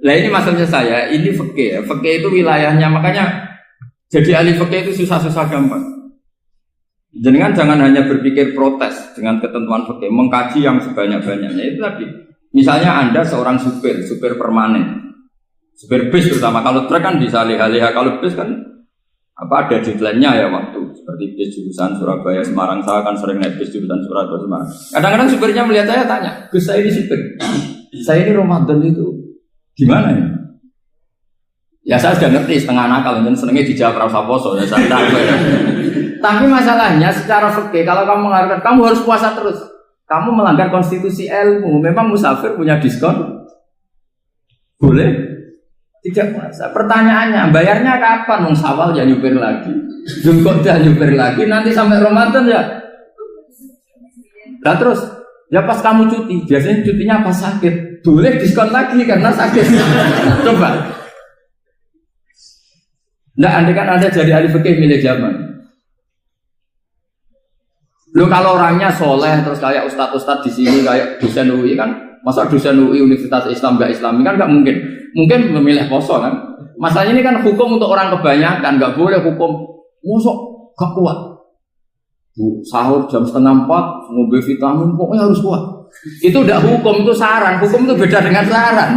Lah ini maksudnya saya, ini fikih ya. Fikih itu wilayahnya, makanya jadi ahli fikih itu susah-susah gampang. Jenengan jangan hanya berpikir protes dengan ketentuan fikih, mengkaji yang sebanyak-banyaknya itu tadi. Misalnya Anda seorang supir permanen, supir bis terutama, kalau truk kan bisa leha-leha, kalau bis kan ada deadline-nya ya waktu. Seperti bis jurusan Surabaya Semarang, saya kan sering naik bis jurusan Surabaya Semarang. Kadang-kadang supirnya melihat saya tanya, Gus saya ini supir, saya ini Ramadan itu gimana ya? Ya saya sudah ngerti setengah nakal, dan senengnya dijawab rasa poso ya saya tahu ya. Tapi masalahnya secara fikih kalau kamu mengharapkan kamu harus puasa terus, kamu melanggar konstitusi ilmu. Memang musafir punya diskon? Boleh? Tidak puasa. Pertanyaannya, bayarnya kapan? Sawal ya nyupir lagi, Zulqa'dah nyupir lagi, nanti sampai Ramadan ya. Nah terus, ya pas kamu cuti, biasanya cutinya pas sakit, boleh diskon lagi karena sakit. Coba. Nah, andai kan Anda jadi ahli fikih milih zaman. Lo kalau orangnya soleh terus kayak ustadz di sini kayak dosen UI kan, masa dosen UI Universitas Islam nggak Islami kan nggak mungkin. Mungkin memilih poso kan. Masalahnya ini kan hukum untuk orang kebanyakan, nggak boleh hukum musuh gak kuat. Sahur jam 3:30 ngombe vitamin pokoknya harus kuat. Itu udah hukum, itu saran. Hukum itu beda dengan saran.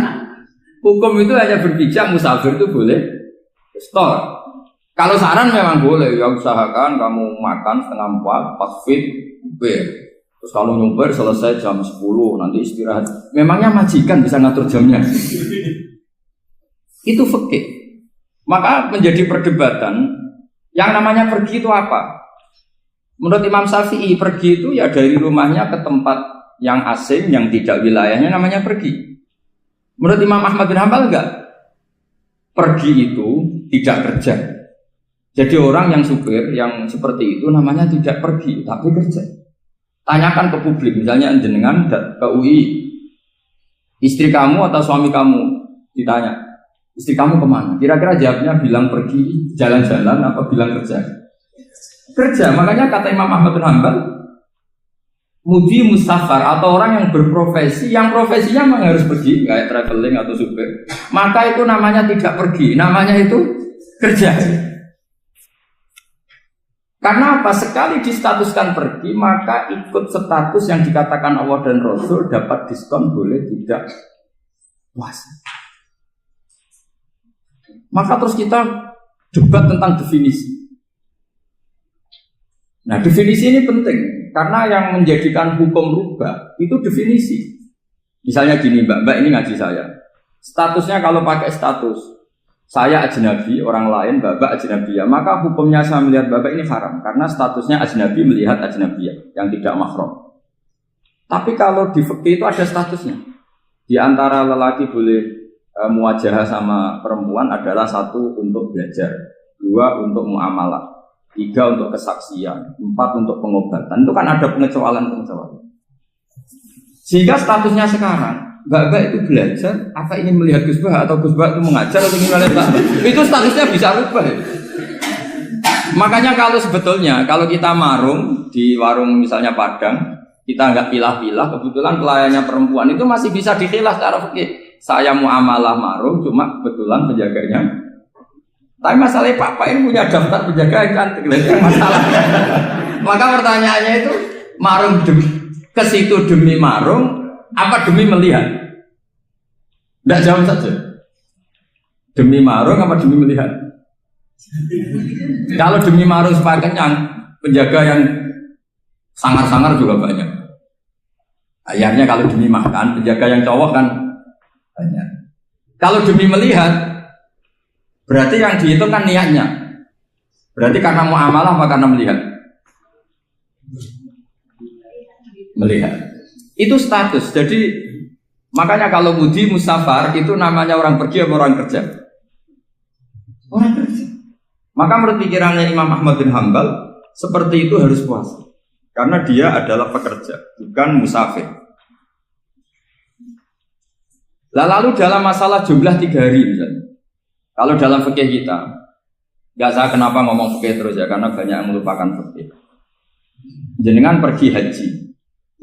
Hukum itu hanya berpijak musafir itu boleh store. Kalau saran memang boleh, ya usahakan kamu makan 3:30 pas fit, nyumpir. Terus kalau nyumpir selesai jam 10 nanti istirahat. Memangnya majikan bisa ngatur jamnya? Itu fikih. Maka menjadi perdebatan yang namanya pergi itu apa? Menurut Imam Syafi'i pergi itu ya dari rumahnya ke tempat yang asing yang tidak wilayahnya namanya pergi. Menurut Imam Ahmad bin Hanbal enggak. Pergi itu tidak kerja. Jadi orang yang supir yang seperti itu namanya tidak pergi tapi kerja. Tanyakan ke publik, misalnya jenengan ke UI, istri kamu atau suami kamu ditanya, istri kamu kemana? Kira-kira jawabnya bilang pergi jalan-jalan apa bilang kerja? Kerja. Makanya kata Imam Ahmad bin Hanbal, mudi mustafar atau orang yang berprofesi, yang profesinya memang harus pergi, kayak traveling atau supir, maka itu namanya tidak pergi, namanya itu kerja. Karena apa? Sekali distatuskan pergi, maka ikut status yang dikatakan Allah dan Rasul dapat diskon boleh tidak puasa. Maka terus kita debat tentang definisi. Nah definisi ini penting, karena yang menjadikan hukum rubah itu definisi. Misalnya gini mbak ini ngaji saya. Statusnya kalau pakai status saya ajnabi, orang lain, babak ajnabiyah, maka hukumnya saya melihat babak ini haram karena statusnya ajnabi melihat ajnabiyah yang tidak mahram. Tapi kalau di fikih itu ada statusnya. Di antara lelaki boleh muwajahah sama perempuan adalah 1 untuk belajar, 2 untuk muamalah, 3 untuk kesaksian, 4 untuk pengobatan. Itu kan ada pengecualian. Sehingga statusnya sekarang Mbak itu belajar, apa ingin melihat Gus Bah atau Gus Bah itu mengajar atau ingin melihat Mbak? Itu statusnya bisa rubah. Ya? Makanya kalau sebetulnya kalau kita marung di warung misalnya Padang, kita nggak pilah-pilah, kebetulan pelayannya perempuan itu masih bisa dikhilah secara fikih. Saya muamalah marung, cuma kebetulan penjaganya. Tapi masalahnya Pak ini punya daftar penjaga yang cantik, itu masalah. Maka pertanyaannya itu marung ke situ demi marung. Apa demi melihat? Tidak jawab saja. Demi marung apa demi melihat? Kalau demi marung supaya kenyang, penjaga yang sangar-sangar juga banyak. Akhirnya kalau demi makan, penjaga yang cowok kan banyak. Kalau demi melihat, berarti yang dihitung kan niatnya. Berarti karena muamalah apa karena melihat? Melihat. Itu status. Jadi makanya kalau mudi musafar itu namanya orang pergi atau orang kerja? Orang kerja. Maka menurut pikirannya Imam Ahmad bin Hanbal seperti itu harus puasa. Karena dia adalah pekerja, bukan musafir. Lalu dalam masalah jumlah 3 hari misalnya. Kalau dalam fikih kita, nggak saya kenapa ngomong fikih terus ya, karena banyak yang melupakan fikih. Jenengan pergi haji.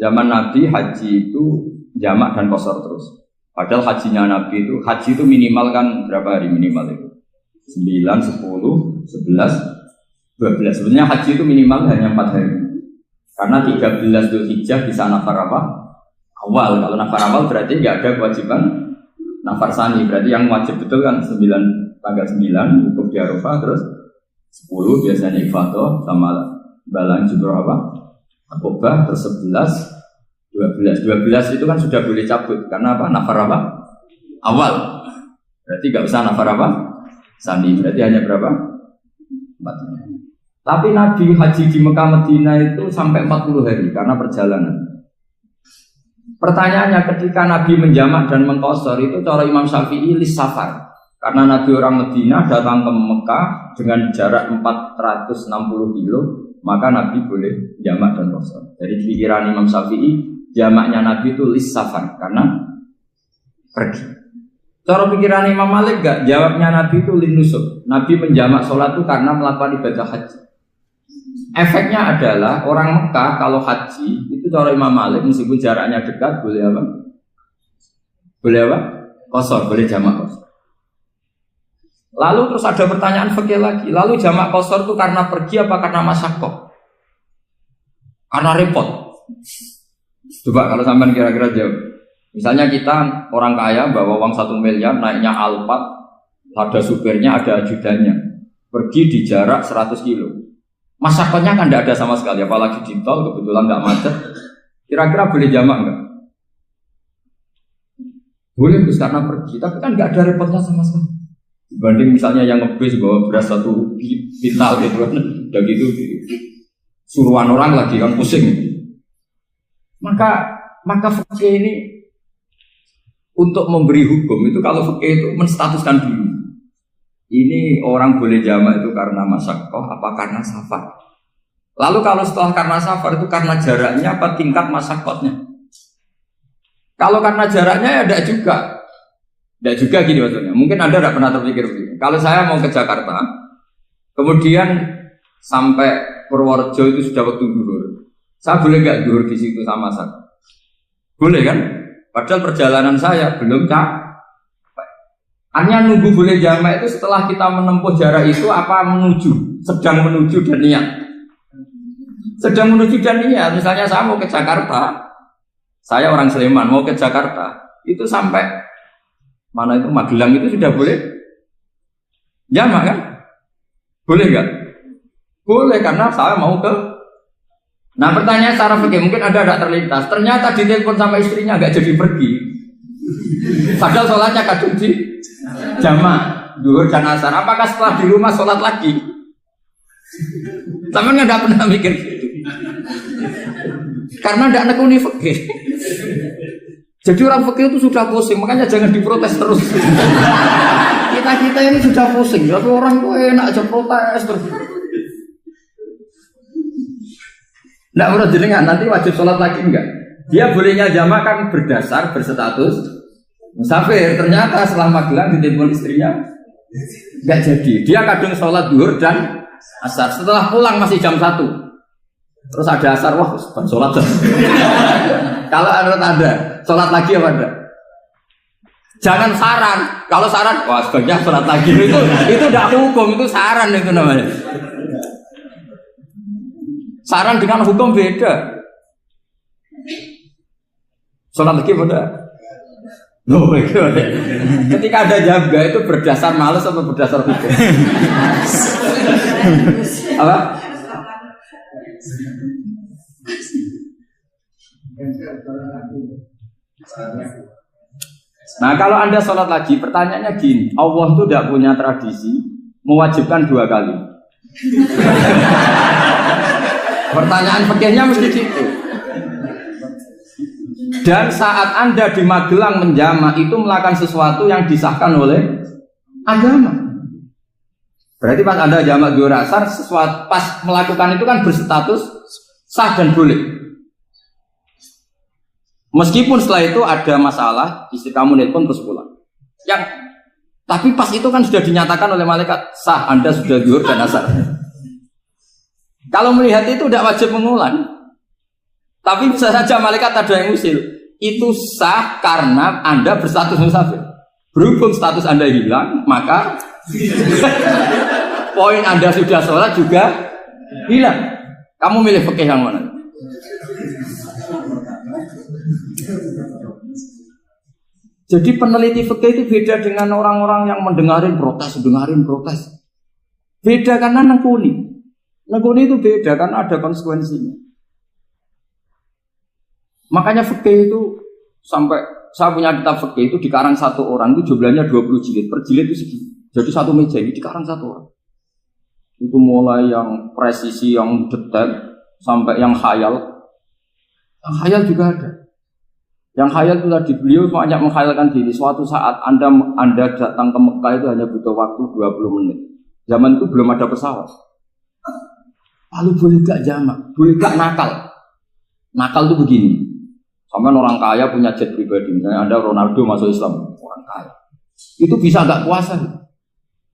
Zaman Nabi haji itu jamak dan qashar terus. Padahal hajinya Nabi itu, haji itu minimal kan berapa hari minimal itu? 9, 10, 11, 12. Sebenarnya haji itu minimal hanya 4 hari. Karena 13 Dzulhijjah bisa nafar apa? Awal. Kalau nafar awal berarti nggak ada kewajiban nafar sani. Berarti yang wajib betul kan 9, tanggal 9 wukuf di Arafah, terus 10 biasanya ifadah sama balang jumroh apa? Akobah, terus 11, 12 itu kan sudah boleh cabut karena apa? Nafar apa? Awal. Berarti nggak usah nafar apa? Sani. Berarti hanya berapa? 4. Tapi Nabi haji di Mekah Medina itu sampai 40 hari karena perjalanan. Pertanyaannya ketika Nabi menjamak dan mengqashar itu cara Imam Syafi'i lis safar. Karena Nabi orang Medina datang ke Mekah dengan jarak 460 kilo, maka Nabi boleh jamak dan qashar. Dari pikiran Imam Syafi'i, jamaknya Nabi itu lis safar karena pergi. Cara pikiran Imam Malik enggak, jawabnya Nabi itu lin nusuk. Nabi menjamak sholat itu karena melakukan ibadah haji. Efeknya adalah orang Mekah kalau haji itu cara Imam Malik meskipun jaraknya dekat boleh apa? Boleh apa? Qashar, boleh jamak qashar. Lalu terus ada pertanyaan fikih lagi. Lalu jamak qashar itu karena pergi apa karena masyaqqah? Karena repot. Coba kalau sampean kira-kira jawab. Misalnya kita orang kaya bawa uang 1 miliar naiknya Alphard, ada supirnya, ada ajudannya. Pergi di jarak 100 kilo. Masyaqqahnya kan tidak ada sama sekali, apalagi di tol kebetulan nggak macet. Kira-kira boleh jamak nggak? Boleh Gus karena pergi, tapi kan nggak ada repotnya sama sekali. Dibanding misalnya yang ngebis bawa beras 1 pintal gitu kan, udah gitu suruhan orang lagi kan pusing. Maka fikih ini untuk memberi hukum itu kalau fikih itu menstatuskan dulu. Ini orang boleh jamak itu karena masyaqqah apa karena safar. Lalu kalau setelah karena safar itu karena jaraknya apa tingkat masyaqqahnya. Kalau karena jaraknya ya tidak juga. Tidak juga gini maksudnya. Mungkin Anda tidak pernah terpikir begini. Kalau saya mau ke Jakarta, kemudian sampai Purworejo itu sudah waktu zuhur. Saya boleh nggak zuhur di situ sama saya? Boleh kan? Padahal perjalanan saya belum capek. Hanya nunggu boleh jamak itu setelah kita menempuh jarak itu apa menuju, sedang menuju dan niat. Sedang menuju dan niat. Misalnya saya mau ke Jakarta, saya orang Sleman mau ke Jakarta, itu sampai mana itu Magelang itu sudah boleh jamak kan? Boleh nggak? Boleh karena saya mau ke. Nah pertanyaan secara fikih mungkin ada tidak terlintas. Ternyata ditelepon sama istrinya nggak jadi pergi. Padahal sholatnya kadung di jamak zuhur dan asar. Apakah setelah di rumah sholat lagi? Sama nggak pernah mikir gitu. Karena tidak nekuni fikih. Jadi orang fikih itu sudah pusing, makanya jangan diprotes terus. Kita ini sudah pusing, tapi orang itu enak aja protes terus. Tidak menurut jenengan nanti wajib sholat lagi enggak? Dia bolehnya jamak kan berdasar berstatus musafir. Ternyata setelah Magelang ditelepon istrinya enggak jadi. Dia kadung sholat zuhur dan asar. Setelah pulang masih jam 1. Terus ada asar, wah sholat. Kalau menurut Anda sholat lagi apa enggak? Jangan saran. Kalau saran, wah sebaiknya sholat lagi. Itu tidak hukum, itu saran itu namanya. Saran dengan hukum beda. Sholat lagi beda. Loh, ketika ada jaga itu berdasar malas atau berdasar hukum? Apa? Nah kalau Anda sholat lagi, pertanyaannya gini, Allah itu tidak punya tradisi mewajibkan 2 kali. Pertanyaan fikihnya mesti gitu. Dan saat Anda di Magelang menjamak itu melakukan sesuatu yang disahkan oleh agama. Berarti pas Anda jamak zuhur asar, sesuatu pas melakukan itu kan berstatus sah dan boleh. Meskipun setelah itu ada masalah, istri kamu nelpon terus pulang. Tapi pas itu kan sudah dinyatakan oleh malaikat sah, Anda sudah zuhur dan asar. Kalau melihat itu tidak wajib mengulang. Tapi bisa saja malaikat ada yang usil. itu sah karena Anda berstatus musafir. Berhubung status Anda hilang, maka poin Anda sudah sholat juga hilang. Kamu milih fikih yang mana? Jadi peneliti fikih itu beda dengan orang-orang yang mendengarin protes. Beda karena nekuni. Nekuni itu beda karena ada konsekuensinya. Makanya fikih itu sampai saya punya kitab fikih itu dikarang satu orang itu jumlahnya 20 jilid. Per jilid itu segini. Jadi satu meja ini dikarang satu orang. Itu mulai yang presisi, yang detail sampai yang khayal. Yang khayal juga ada. Yang khayal itu tadi beliau banyak menghayalkan diri. Suatu saat Anda datang ke Mekah itu hanya butuh waktu 20 menit. Zaman itu belum ada pesawat. Lalu boleh gak jamak? Boleh gak nakal? Nakal itu begini. Sampai orang kaya punya jet pribadi. Misalnya Anda Ronaldo masuk Islam, orang kaya. Itu bisa gak puasa?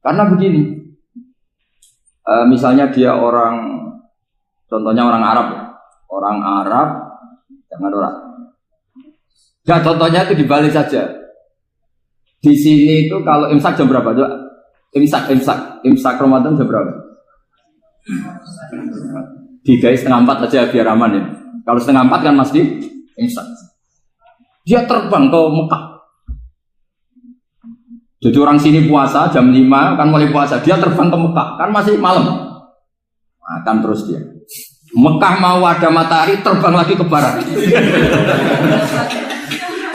Karena begini. Misalnya dia orang, contohnya orang Arab. Orang Arab, jangan orang. Ya contohnya itu dibalik saja. Di sini itu kalau imsak jam berapa? Imsak Ramadan jam berapa? 3:30 aja biar aman ya. Kalau 3:30 kan masih imsak. Dia terbang ke Mekah. Jadi orang sini puasa jam 5 kan mulai puasa. Dia terbang ke Mekah kan masih malam. Makan terus dia. Mekah mau ada matahari terbang lagi ke barat.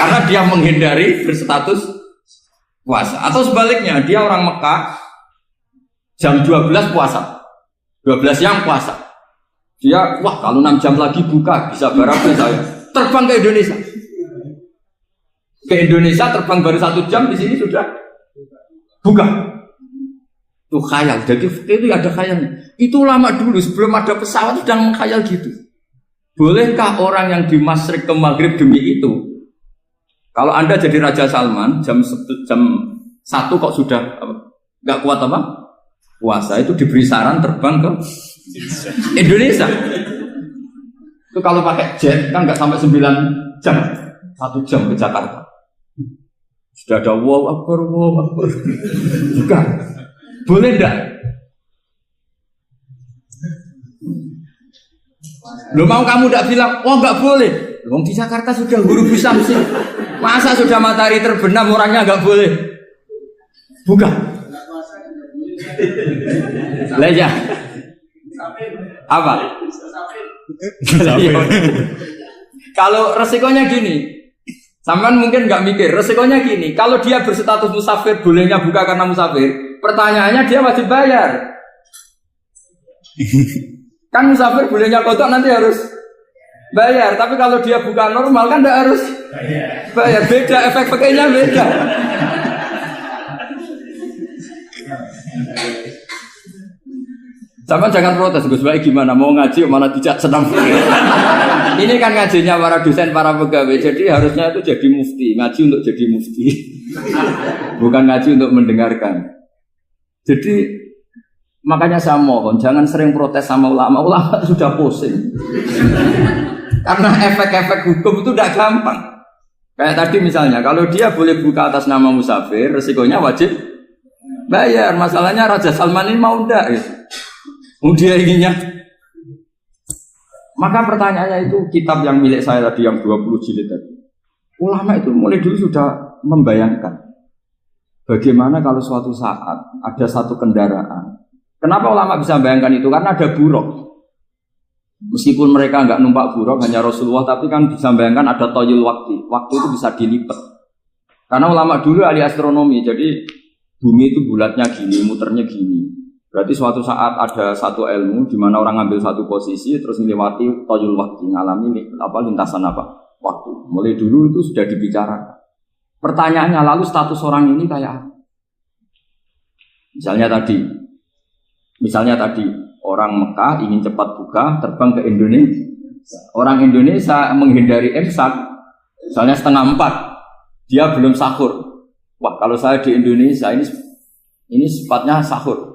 Karena dia menghindari berstatus puasa. Atau sebaliknya, dia orang Mekah jam 12 puasa. 12 siang puasa. Dia, wah kalau 6 jam lagi buka, bisa barangnya saya. Terbang ke Indonesia. Ke Indonesia terbang baru 1 jam, di sini sudah buka. Itu khayal. Jadi itu ada khayalnya. Itu lama dulu, sebelum ada pesawat sudah mengkhayal gitu. Bolehkah orang yang di Masyriq ke Maghrib demi itu? Kalau Anda jadi Raja Salman jam 1 kok sudah nggak kuat apa? Puasa itu diberi saran terbang ke Indonesia. Itu kalau pakai jet kan nggak sampai 9 jam, 1 jam ke Jakarta. Sudah ada wow akbar. Bukan. Boleh enggak? Lo mau kamu enggak bilang, oh enggak boleh. Wong di Jakarta sudah guru Samsi. Masa sudah matahari terbenam orangnya enggak boleh? Bukan. Lah ya. Apa? Kalau resikonya gini, sampean mungkin nggak mikir. Resikonya gini, kalau dia berstatus musafir, bolehnya buka karena musafir. Pertanyaannya dia wajib bayar. Kan musafir bolehnya kodok nanti harus bayar. Tapi kalau dia buka normal kan tidak harus bayar. Beda efek-efeknya beda. Sama jangan protes, Gus Baik gimana mau ngaji malah tidak senang. Ini kan ngajinya para dosen, para pegawai. Jadi harusnya itu jadi mufti, ngaji untuk jadi mufti. Bukan ngaji untuk mendengarkan. Jadi makanya saya mohon jangan sering protes sama ulama. Ulama sudah pusing. Karena efek-efek hukum itu tidak gampang. Kayak tadi misalnya, kalau dia boleh buka atas nama musafir, resikonya wajib bayar. Masalahnya Raja Salman ini mau enggak gitu. Dia inginnya. Maka pertanyaannya itu kitab yang milik saya tadi yang 20 jilid tadi. Ulama itu mulai dulu sudah membayangkan bagaimana kalau suatu saat ada satu kendaraan. Kenapa ulama bisa membayangkan itu? Karena ada buruk. Meskipun mereka enggak numpak buruk, hanya Rasulullah, tapi kan bisa membayangkan ada toyul waktu. Waktu itu bisa dilipat. Karena ulama dulu ahli astronomi, jadi bumi itu bulatnya gini, muternya gini. Berarti suatu saat ada satu ilmu di mana orang ngambil satu posisi terus melewati toyul waktu, ngalami lintasan waktu. Mulai dulu itu sudah dibicarakan. Pertanyaannya lalu status orang ini kayak apa? Misalnya tadi orang Mekah ingin cepat buka terbang ke Indonesia. Orang Indonesia menghindari imsak, misalnya 3:30, dia belum sahur. Wah kalau saya di Indonesia ini sifatnya sahur.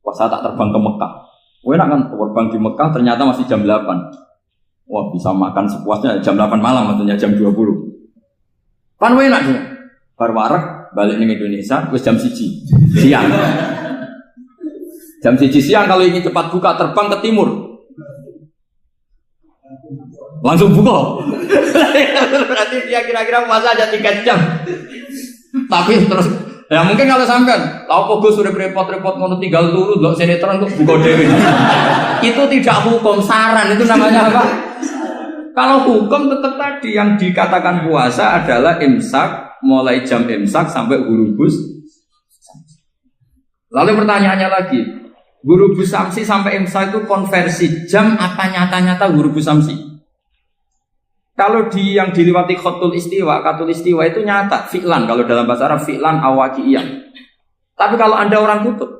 Wah saya tak terbang ke Mekah. Enak kan terbang di Mekah ternyata masih jam 8. Wah bisa makan sepuasnya jam 8 malam maksudnya jam 20. Pan enak tuh. Bar wareg balik ning Indonesia wis jam 1 siang. Jam 1 siang kalau ingin cepat buka terbang ke timur. Langsung buka. Berarti dia kira-kira puasa aja 3 jam. Tapi terus ya mungkin kalau sampean, lalu Gus sudah repot-repot ngono tinggal turu ndelok sinetron kok buka dhewe. Itu tidak hukum, saran itu namanya apa? Kalau hukum tetap tadi yang dikatakan puasa adalah imsak mulai jam imsak sampai hurubus. Lalu pertanyaannya lagi, hurubus samsi sampai imsak itu konversi jam apa nyata-nyata hurubus samsi? Kalau yang diliwati khatul istiwa itu nyata, fi'lan kalau dalam bahasa Arab fi'lan awaqiyan. Tapi kalau Anda orang kutub,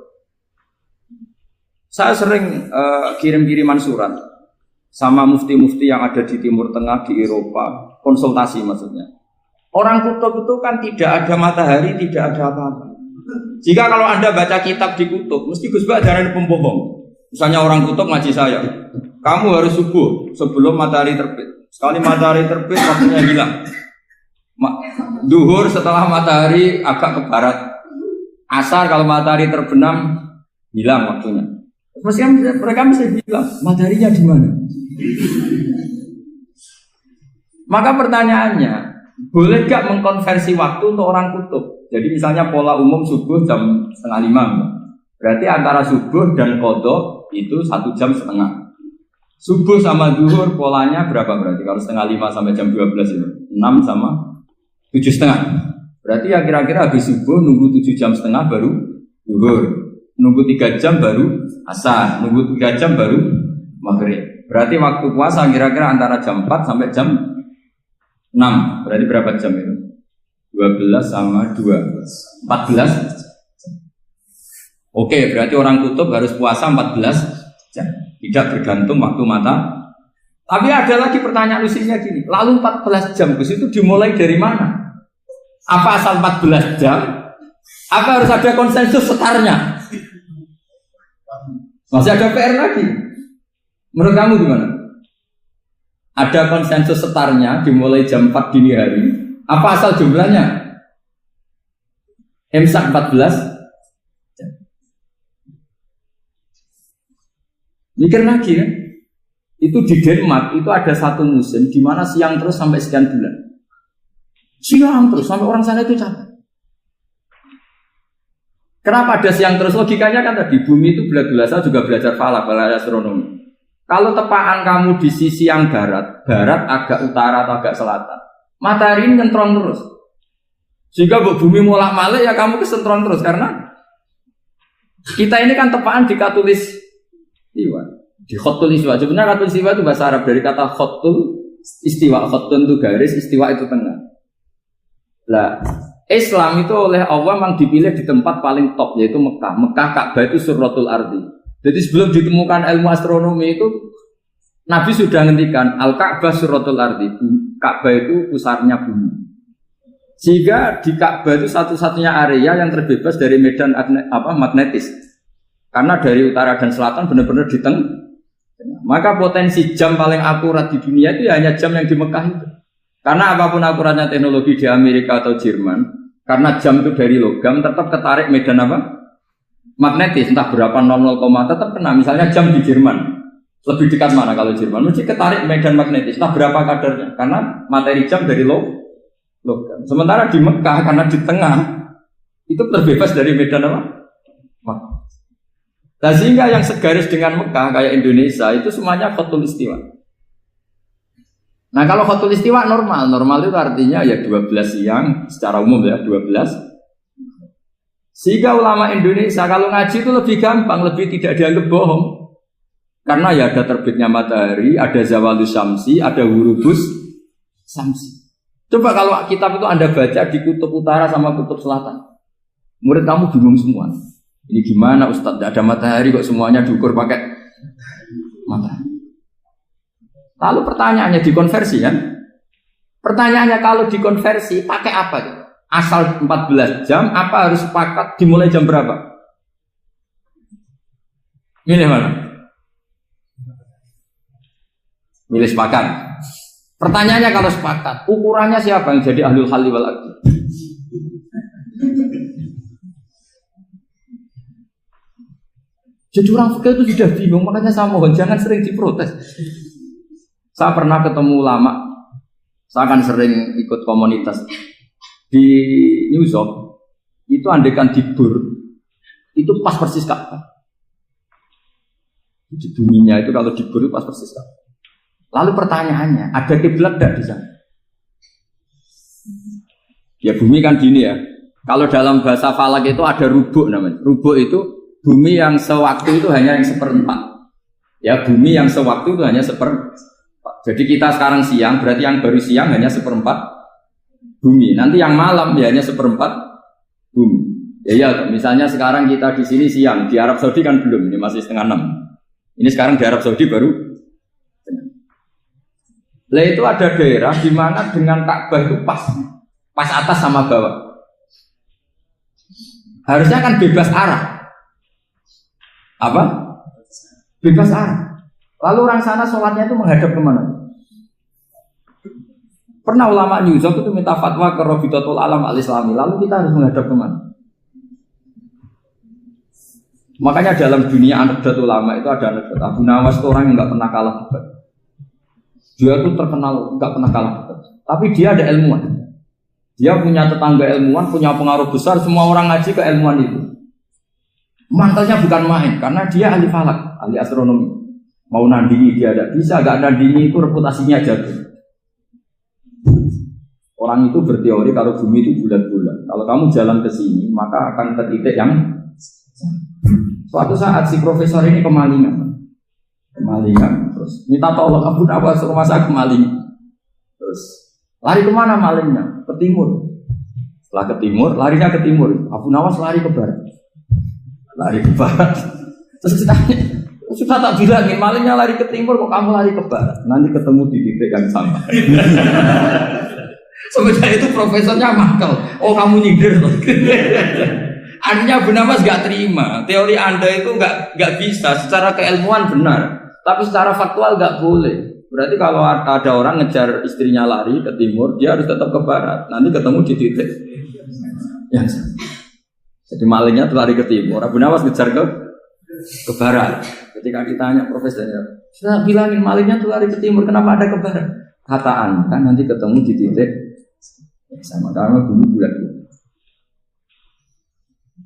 saya sering kirim-kiriman surat sama mufti-mufti yang ada di Timur Tengah, di Eropa, konsultasi maksudnya. Orang kutub itu kan tidak ada matahari, tidak ada apa-apa. Jika kalau Anda baca kitab di kutub, mesti Gus Bak jangan pembohong. Misalnya orang kutub ngaji saya, kamu harus subuh sebelum matahari terbit. Sekali matahari terbit waktunya hilang. Duhur setelah matahari agak ke barat. Asar kalau matahari terbenam hilang waktunya. Mereka mesti bilang mataharinya di mana? Maka pertanyaannya, boleh gak mengkonversi waktu untuk orang kutub? Jadi misalnya pola umum subuh jam 4:30. Berarti antara subuh dan qadha itu 1 jam setengah. Subuh sama zuhur polanya berapa berarti? Kalau 4:30 sampai jam 12 itu 6 sama 7:30. Berarti ya kira-kira habis subuh nunggu 7,5 jam baru zuhur, nunggu 3 jam baru asar, nunggu 3 jam baru maghrib. Berarti waktu puasa kira-kira antara jam 4 sampai jam 6. Berarti berapa jam itu? 12 sama 2 14. Oke, berarti orang kutub harus puasa 14 jam. Tidak bergantung waktu mata. Tapi ada lagi pertanyaan lucunya gini. Lalu 14 jam Gus itu dimulai dari mana? Apa asal 14 jam? Apa harus ada konsensus setarnya? Masih ada PR lagi. Menurut kamu gimana? Ada konsensus setarnya dimulai jam 4 dini hari. Apa asal jumlahnya? Imsak 14. Mikir lagi kan, itu di Denmark itu ada satu musim di mana siang terus sampai sekian bulan, siang terus sampai orang sana itu capek. Kenapa ada siang terus? Logikanya kan tadi bumi itu bulat-bulat. Saya juga belajar falak, belajar astronomi. Kalau tepaan kamu di sisi yang barat agak utara atau agak selatan, matahari ini nyentrong terus. Sehingga bumi molak-malik ya kamu kesentron terus karena kita ini kan tepaan di katulis. Istiwa. Di khotul istiwa. Sebenarnya khotul istiwa itu bahasa Arab dari kata khotul istiwa. Khotun itu garis, istiwa itu tengah. Lah, Islam itu oleh Allah memang dipilih di tempat paling top yaitu Mekah. Mekah Ka'bah itu surratul ardi. Jadi sebelum ditemukan ilmu astronomi itu Nabi sudah ngendikan Al-Ka'bah surratul ardi. Ka'bah itu pusarnya bumi. Sehingga di Ka'bah itu satu-satunya area yang terbebas dari medan magnetis. Karena dari utara dan selatan benar-benar di tengah. Maka potensi jam paling akurat di dunia itu ya hanya jam yang di Mekah itu. Karena apapun akuratnya teknologi di Amerika atau Jerman, karena jam itu dari logam tetap ketarik medan apa? Magnetis, entah berapa 00, tetap kena. Misalnya jam di Jerman, lebih dekat mana kalau Jerman? Mesti ketarik medan magnetis, entah berapa kadarnya. Karena materi jam dari logam. Sementara di Mekah karena di tengah itu terbebas dari medan apa? Nah, sehingga yang segaris dengan Mekah kayak Indonesia itu semuanya khotul istiwa. Nah kalau khotul istiwa normal itu artinya ya 12 siang secara umum ya 12. Sehingga ulama Indonesia kalau ngaji itu lebih gampang, lebih tidak dianggap bohong. Karena ya ada terbitnya matahari, ada zawalus syamsi, ada hurubus syamsi. Coba kalau kitab itu Anda baca di kutub utara sama kutub selatan, murid kamu bingung semua. Ini gimana Ustadz? Tidak ada matahari kok semuanya diukur pakai matahari. Lalu pertanyaannya dikonversi kan? Pertanyaannya kalau dikonversi pakai apa? Asal 14 jam apa harus sepakat dimulai jam berapa? Milih mana? Milih sepakat. Pertanyaannya kalau sepakat, ukurannya siapa yang jadi ahlul halli wal aqd? Jadi orang fikih itu sudah bingung, makanya saya mohon jangan sering diprotes. Saya pernah ketemu ulama, saya kan sering ikut komunitas di New York, itu andekan dibur, itu pas persis Ka'bah. Di buminya itu kalau dibur itu pas persis Ka'bah. Lalu pertanyaannya, ada kiblat tidak di sana? Ya bumi kan gini ya. Kalau dalam bahasa falak itu ada rubuk namanya. Rubuk itu bumi yang sewaktu itu hanya yang seperempat. Ya bumi yang sewaktu itu hanya seperempat. Jadi kita sekarang siang, berarti yang baru siang hanya seperempat bumi. Nanti yang malam ya hanya seperempat bumi. Ya, misalnya sekarang kita di sini siang, di Arab Saudi kan belum, ini masih 5:30. Ini sekarang di Arab Saudi baru. Lah itu ada daerah di mana dengan Ka'bah itu pas atas sama bawah. Harusnya kan bebas arah. Apa? Bebas arah. Lalu orang sana sholatnya itu menghadap kemana? Pernah ulama New York itu minta fatwa ke Rabitatul Alam Al-Islami. Lalu kita harus menghadap kemana? Makanya dalam dunia anekdot ulama itu ada anekdot. Abu Nawas itu orang yang nggak pernah kalah debat. Dia itu terkenal nggak pernah kalah debat. Tapi dia ada ilmuwan. Dia punya tetangga ilmuwan, punya pengaruh besar. Semua orang ngaji ke ilmuwan itu. Mantelnya bukan main, karena dia ahli falak, ahli astronomi. Mau nandingi dia tidak bisa, gak nandingi itu reputasinya jatuh. Orang itu berteori kalau bumi itu bulat-bulat. Kalau kamu jalan ke sini, maka akan ke titik yang suatu saat si profesor ini kemalingan, terus minta tolong Abu Nawas rumah saya kemalingan. Terus lari kemana malingnya? Ke timur. Setelah ke timur, larinya ke timur. Abu Nawas lari ke barat. Terus ditanya, sudah tak bilangin malingnya lari ke timur, kok kamu lari ke barat? Nanti ketemu di titik yang sama. Sebenarnya itu profesornya mangkel. Oh kamu nyindir. Artinya Abu Nawas gak terima. Teori Anda itu gak bisa. Secara keilmuan benar, tapi secara faktual gak boleh. Berarti kalau ada orang ngejar istrinya lari ke timur, dia harus tetap ke barat. Nanti ketemu di titik yang sama. Jadi malingnya tuh lari ke timur, Abu Nawas ngejar ke barat. Ketika ditanya profesornya, saya bilangin malingnya tuh lari ke timur, kenapa ada ke barat? Kata Anda nanti ketemu di titik sama, karena bumi bulat.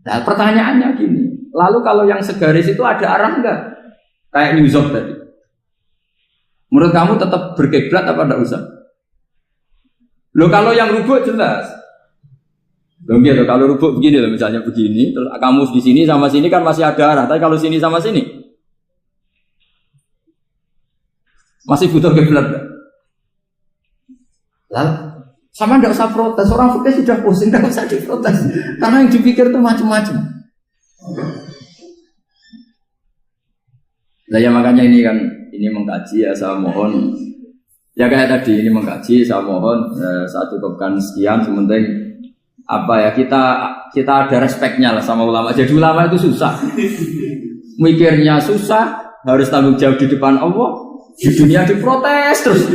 Nah pertanyaannya gini, lalu kalau yang segaris itu ada arah enggak? Kayak New York tadi. Menurut kamu tetap berkiblat apa enggak usah? Loh kalau yang rubuk jelas. Loh gitu, kalau rubuk begini loh, misalnya begini, terus kamu di sini sama sini kan masih ada arah, tapi kalau sini sama sini masih butuh kiblat. Lalu sama ndak usah protes, orang fikih sudah pusing, ndak usah diprotes, karena yang dipikir itu macam-macam. Nah ya makanya ini mengkaji ya, saya mohon ya kayak tadi ini mengkaji, saya mohon saya cukupkan sekian, sementing apa ya kita ada respeknya lah sama ulama. Jadi ulama itu susah, mikirnya susah, harus tanggung jawab di depan Allah, di dunia diprotes terus.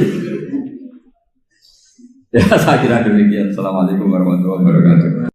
Ya saya kira demikian. Assalamualaikum warahmatullahi wabarakatuh.